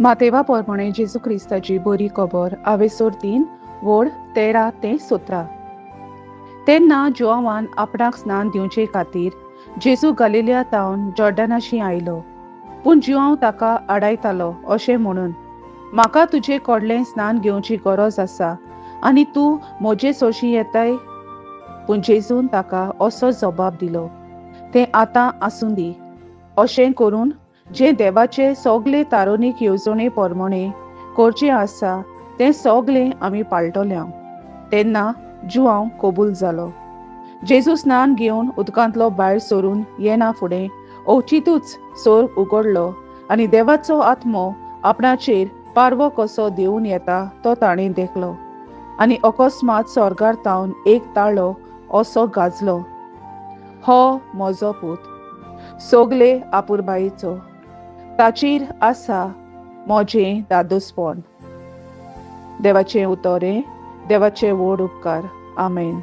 मातेवा पोरपणे जेजू क्रिस्ताची बरी खबर हावेसूर 3 वोड 13 ते 17. तेन्ना जोआवान आपणाक स्नान दिवचे खातीर जेजू गलिल्या तावन जॉर्डनाशी आयलो. पूण जिवांव ताका आडायतालो अशें म्हणून, म्हाका तुजे कडलें स्नान घेवची गरज आसा आनी तूं म्हजे सोशी येताय. पूण जेजून ताका असो जबाब दिलो, तें आतां आसूं दी. अशें करून जे देवाचे सगळे तारुणीक येवजणे पोरमणे करचें आसा तें सगळें आमी पाळटल्या. तेन्ना जुआंव कबूल जालो. जेजू स्नान घेवन उदकांतलो भायर सरून येना फुडें अवचितूच सोर उगडलो आनी देवाचो आत्मो आपणाचेर पारवो कसो देंवन येता तो ताणें देखलो. आनी अकस्मात स्वर्गार तावन एक ताळो असो गाजलो, हो म्हजो पूत, सगळे आपुरबायेचो, ताचेर आसा म्हजें दादोसपण. देवाचें उतोरें, देवाचे व्हड उपकार. आमेन.